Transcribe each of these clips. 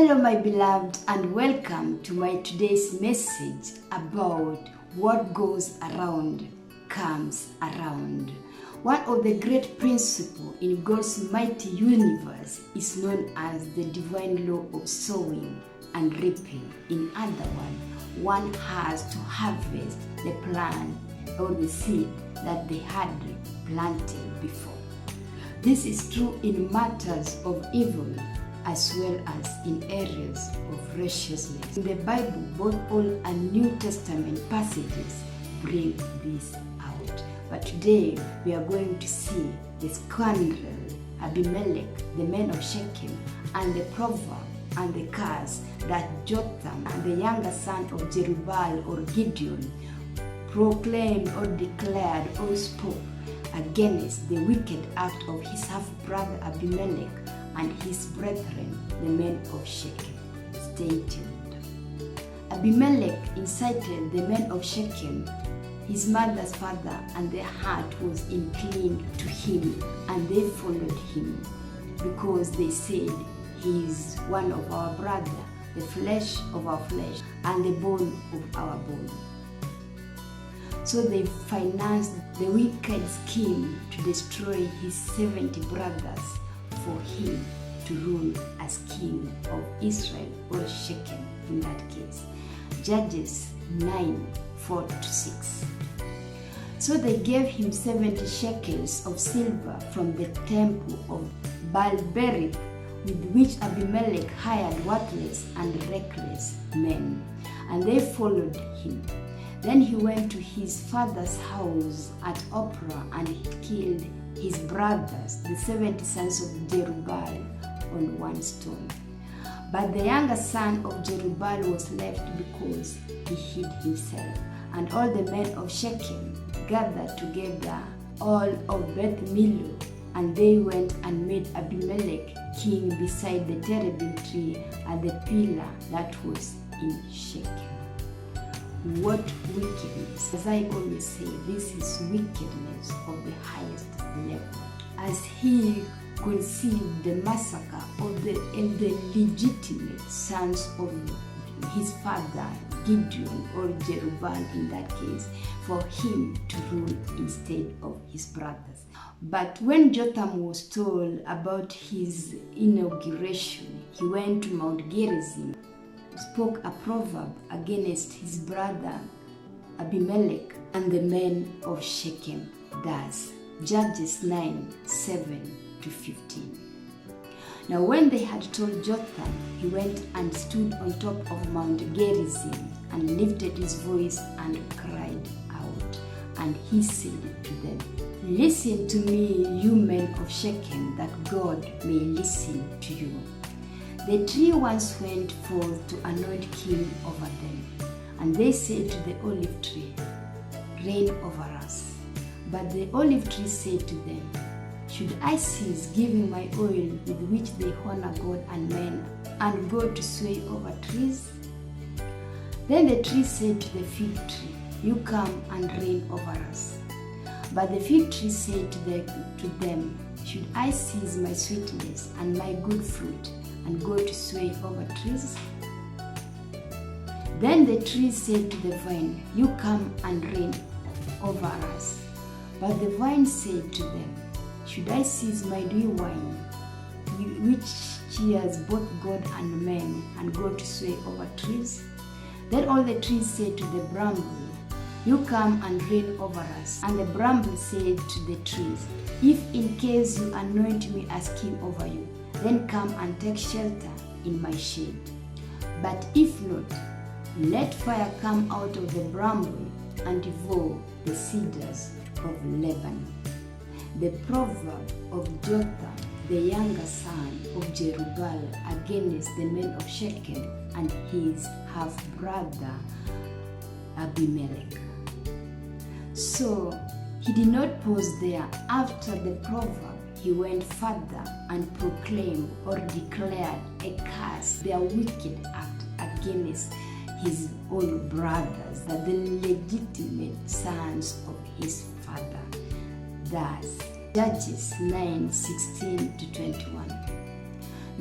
Hello my beloved, and welcome to my today's message about what goes around comes around. One of the great principles in God's mighty universe is known as the divine law of sowing and reaping. In other words, one has to harvest the plant or the seed that they had planted before. This is true in matters of evil as well as in areas of righteousness. In the Bible, both Old and New Testament passages bring this out. But today, we are going to see the scoundrel Abimelech, the man of Shechem, and the proverb and the curse that Jotham, the younger son of Jerubbaal or Gideon, proclaimed or declared or spoke against the wicked act of his half-brother Abimelech and his brethren, the men of Shechem. Stay tuned. Abimelech incited the men of Shechem, his mother's father, and their heart was inclined to him, and they followed him, because they said, "He is one of our brother, the flesh of our flesh, and the bone of our bone." So they financed the wicked scheme to destroy his 70 brothers for him to rule as king of Israel or Shechem in that case. Judges 9:4-6. So they gave him 70 shekels of silver from the temple of Baal-berith, with which Abimelech hired worthless and reckless men, and they followed him. Then he went to his father's house at Ophrah and he killed his brothers, the 70 sons of Jerubbaal, on one stone. But the younger son of Jerubbaal was left because he hid himself. And all the men of Shechem gathered together, all of Beth Millo, and they went and made Abimelech king beside the terebinth tree at the pillar that was in Shechem. What wickedness! As I always say, this is wickedness of the highest level. As he conceived the massacre of the illegitimate sons of his father Gideon or Jerubbaal in that case, for him to rule instead of his brothers. But when Jotham was told about his inauguration, he went to Mount Gerizim, spoke a proverb against his brother Abimelech and the men of Shechem. Thus, Judges 9:7-15. Now when they had told Jotham, he went and stood on top of Mount Gerizim and lifted his voice and cried out. And he said to them, "Listen to me, you men of Shechem, that God may listen to you." The three ones went forth to anoint king over them, and they said to the olive tree, "Reign over us." But the olive tree said to them, "Should I cease giving my oil with which they honor God and men, and go to sway over trees?" Then the tree said to the fig tree, "You come and reign over us." But the fig tree said to them, "Should I cease my sweetness and my good fruit, and go to sway over trees?" Then the tree said to the vine, "You come and reign over us." But the vine said to them, "Should I cease my new wine, which cheers both God and men, and go to sway over trees?" Then all the trees said to the bramble, "You come and reign over us." And the bramble said to the trees, "If in case you anoint me as king over you, then come and take shelter in my shade. But if not, let fire come out of the bramble and devour the cedars of Lebanon." The proverb of Jotham, the younger son of Jerubbaal, against the men of Shechem and his half-brother Abimelech. So he did not pause there. After the proverb, he went further and proclaimed or declared a curse, their wicked act against his own brothers, the legitimate sons of his father. Thus, Judges 9:16-21.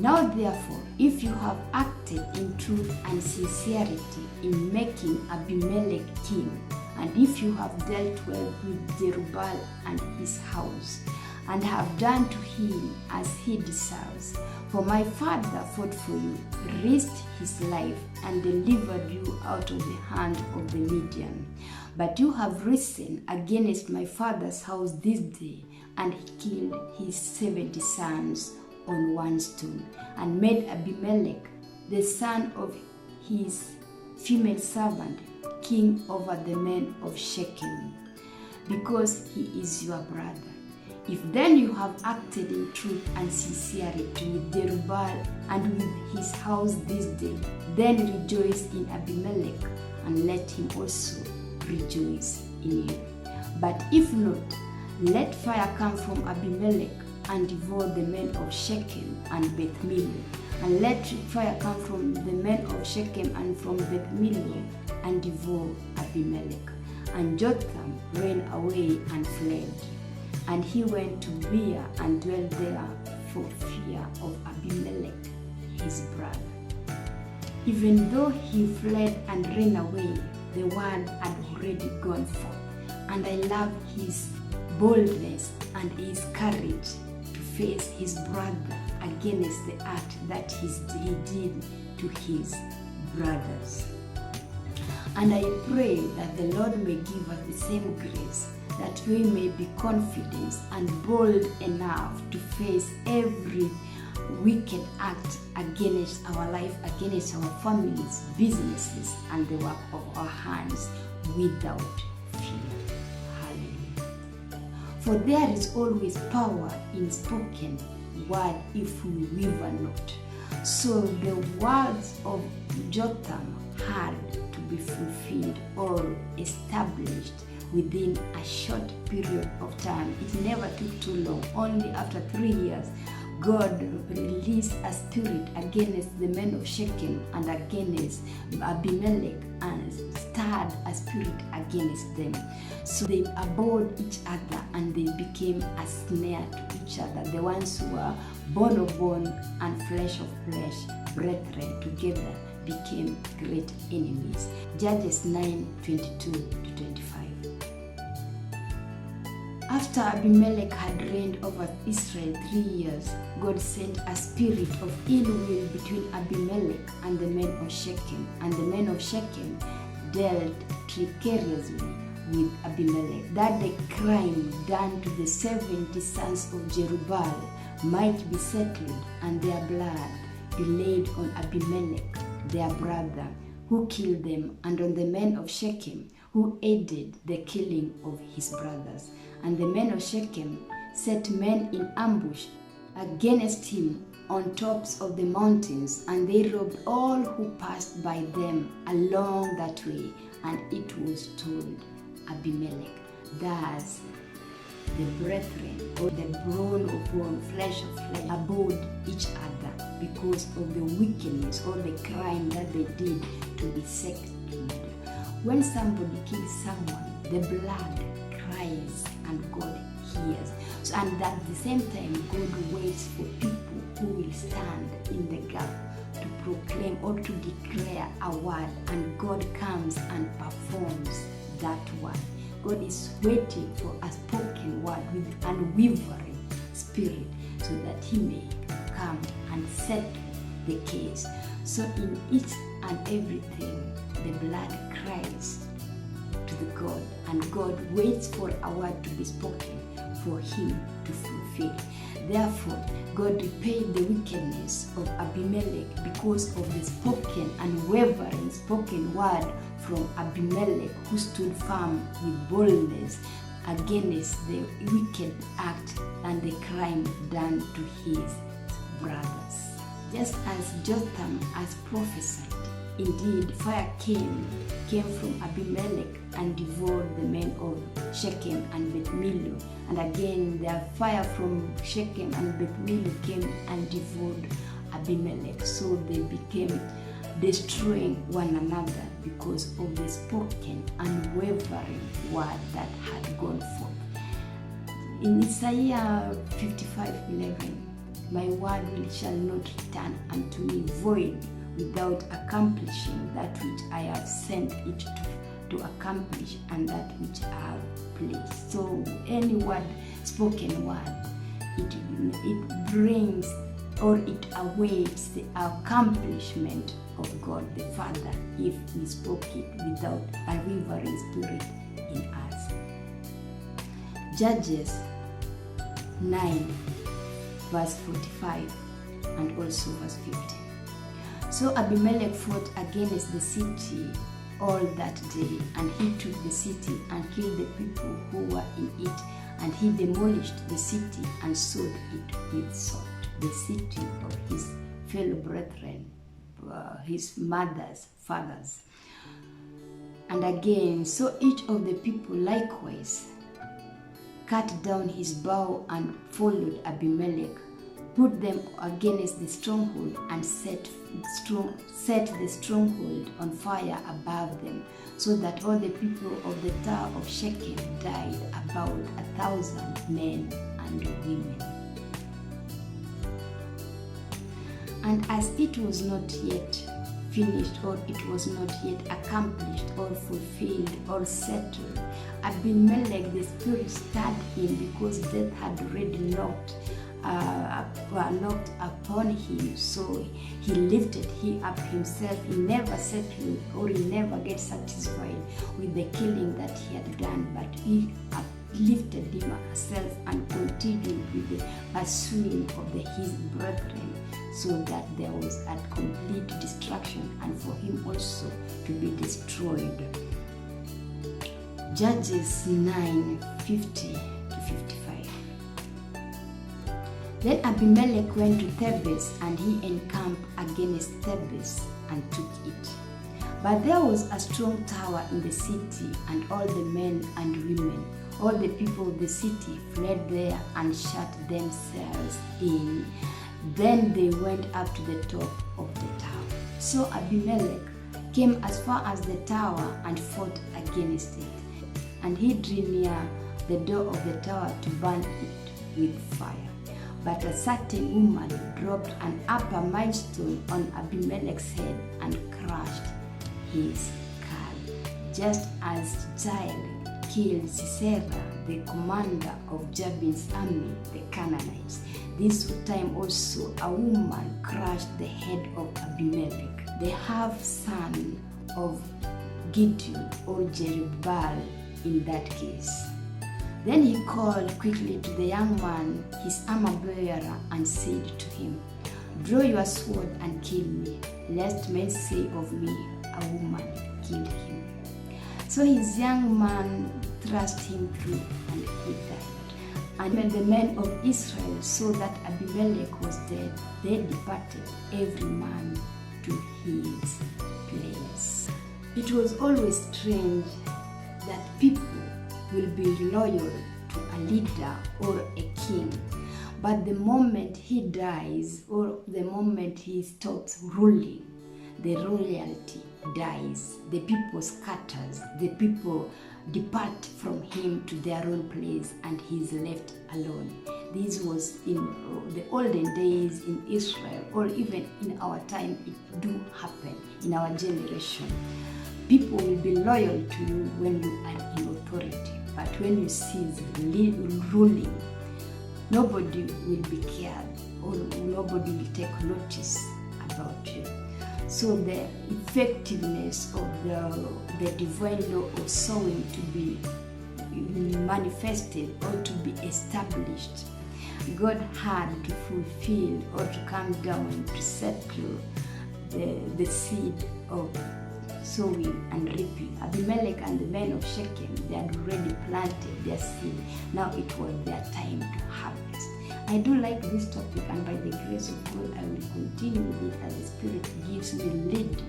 Now therefore, if you have acted in truth and sincerity in making Abimelech king, and if you have dealt well with Jerubbaal and his house, and have done to him as he deserves, for my father fought for you, risked his life, and delivered you out of the hand of the Midian. But you have risen against my father's house this day, and he killed his 70 sons on one stone, and made Abimelech, the son of his female servant, king over the men of Shechem, because he is your brother. If then you have acted in truth and sincerity with Jerubbaal and with his house this day, then rejoice in Abimelech, and let him also rejoice in you. But if not, let fire come from Abimelech and devour the men of Shechem and Beth Millo, and let fire come from the men of Shechem and from Beth Millo and devour Abimelech. And Jotham ran away and fled, and he went to Beer and dwelt there for fear of Abimelech, his brother. Even though he fled and ran away, the word had already gone forth, and I love his boldness and his courage to face his brother against the act that he did to his brothers. And I pray that the Lord may give us the same grace, that we may be confident and bold enough to face every wicked act against our life, against our families, businesses, and the work of our hands without fear. Hallelujah. For there is always power in spoken word if we waver not. So the words of Jotham had to be fulfilled or established within a short period of time. It never took too long. Only after 3 years, God released a spirit against the men of Shechem and against Abimelech, and stirred a spirit against them. So they abhorred each other, and they became a snare to each other. The ones who were bone of bone and flesh of flesh, brethren, together became great enemies. Judges 9:22-25. After Abimelech had reigned over Israel 3 years, God sent a spirit of ill will between Abimelech and the men of Shechem, and the men of Shechem dealt treacherously with Abimelech, that the crime done to the 70 sons of Jerubbaal might be settled, and their blood be laid on Abimelech, their brother, who killed them, and on the men of Shechem, who aided the killing of his brothers. And the men of Shechem set men in ambush against him on tops of the mountains, and they robbed all who passed by them along that way. And it was told Abimelech, thus the brethren, or the bone of bone, flesh of flesh, abhorred each other because of the wickedness or the crime that they did to be second. When somebody kills someone, the blood cries and God hears. So, and at the same time, God waits for people who will stand in the gap to proclaim or to declare a word, and God comes and performs that word. God is waiting for a spoken word with unwavering spirit, so that he may come and settle the case. So in each and everything, the blood cries to the God, and God waits for a word to be spoken for him to fulfill. Therefore, God repaid the wickedness of Abimelech because of the spoken and wavering spoken word from Abimelech, who stood firm with boldness against the wicked act and the crime done to his brothers. Just as Jotham has prophesied, indeed fire came from Abimelech and devoured the men of Shechem and Beth Millo. And again the fire from Shechem and Beth Millo came and devoured Abimelech. So they became destroying one another because of the spoken unwavering word that had gone forth. In Isaiah 55:11, my word shall not return unto me void, without accomplishing that which I have sent it to accomplish, and that which I have placed. So any word, spoken word, it brings or it awaits the accomplishment of God the Father if we spoke it without a wavering spirit in us. Judges 9 verse 45 and also verse 50. So Abimelech fought against the city all that day, and he took the city and killed the people who were in it, and he demolished the city and sowed it with salt. The city of his fellow brethren, his mother's fathers. And again, so each of the people likewise cut down his bow and followed Abimelech, put them against the stronghold, and set the stronghold on fire above them, so that all the people of the tower of Shechem died, about 1,000 men and women. And as it was not yet finished, or it was not yet accomplished, or fulfilled, or settled, Abimelech the spirit stirred him, because death had already knocked upon him. So he lifted up himself. He never settled, or he never gets satisfied with the killing that he had done, but he lifted himself and continued with the pursuing of his brethren, so that there was a complete destruction, and for him also to be destroyed. Judges 9:50 to 55. Then Abimelech went to Thebes, and he encamped against Thebes and took it. But there was a strong tower in the city, and all the men and women, all the people of the city, fled there and shut themselves in. Then they went up to the top of the tower. So Abimelech came as far as the tower and fought against it. And he drew near the door of the tower to burn it with fire. But a certain woman dropped an upper milestone on Abimelech's head and crushed his skull, just as Jael killed Sisera, the commander of Jabin's army, the Canaanites. This time also a woman crushed the head of Abimelech, the half-son of Gideon, or Jerubbaal in that case. Then he called quickly to the young man, his armor-bearer, and said to him, "Draw your sword and kill me, lest men say of me, a woman killed him." So his young man thrust him through, and he died. And when the men of Israel saw that Abimelech was dead, they departed, every man to his place. It was always strange that people will be loyal to a leader or a king, but the moment he dies, or the moment he stops ruling, the royalty dies, the people scatters, the people depart from him to their own place, and he is left alone. This was in the olden days in Israel, or even in our time. It do happen in our generation. People will be loyal to you when you are in authority, but when you cease ruling, nobody will be cared, or nobody will take notice about you. So the effectiveness of the divine law of sowing to be manifested or to be established, God had to fulfill or to come down to settle the seed of sowing and reaping. Abimelech and the men of Shechem, they had already planted their seed. Now it was their time to harvest. I do like this topic, and by the grace of God, I will continue with it as the Spirit gives me lead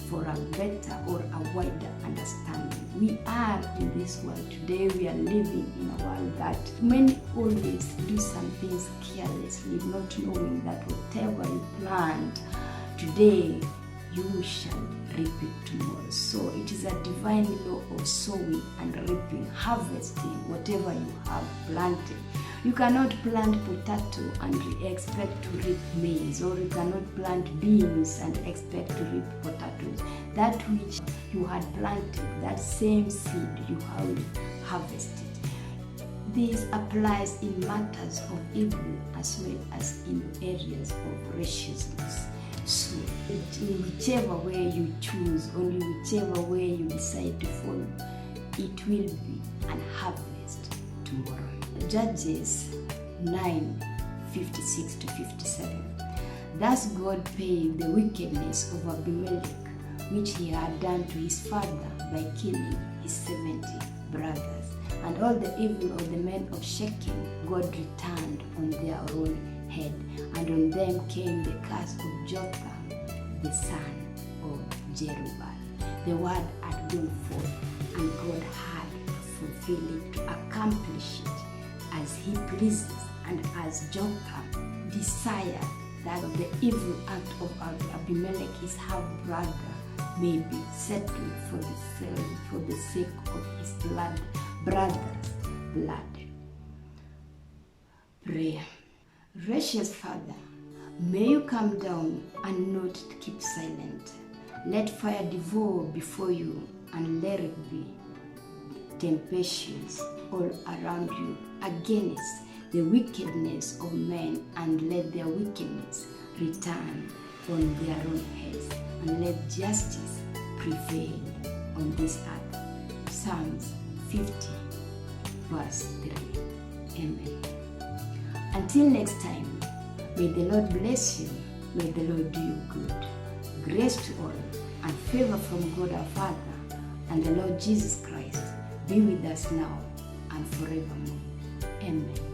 for a better or a wider understanding. We are in this world today. We are living in a world that many always do some things carelessly, not knowing that whatever you plant today, you shall reap it tomorrow. So it is a divine law of sowing and reaping, harvesting whatever you have planted. You cannot plant potato and expect to reap maize, or you cannot plant beans and expect to reap potatoes. That which you had planted, that same seed you have harvested. This applies in matters of evil as well as in areas of righteousness. So, in whichever way you choose, only whichever way you decide to follow, it will be an harvest tomorrow. Judges 9:56-57. Thus God paid the wickedness of Abimelech, which he had done to his father by killing his 70 brothers, and all the evil of the men of Shechem God returned on their own head, and on them came the curse of Jotham, the son of Jerubbaal. The word had gone forth, and God had to fulfill it, to accomplish it as he pleases, and as Jotham desired that the evil act of Abimelech, his half-brother, may be settled for the sake of his brother's blood. Prayer. Gracious Father, may you come down and not keep silent. Let fire devour before you, and let it be temptations all around you against the wickedness of men, and let their wickedness return on their own heads, and let justice prevail on this earth. Psalms 50:3. Amen. Until next time, may the Lord bless you, may the Lord do you good. Grace to all, and favor from God our Father and the Lord Jesus Christ be with us now and forevermore. Amen.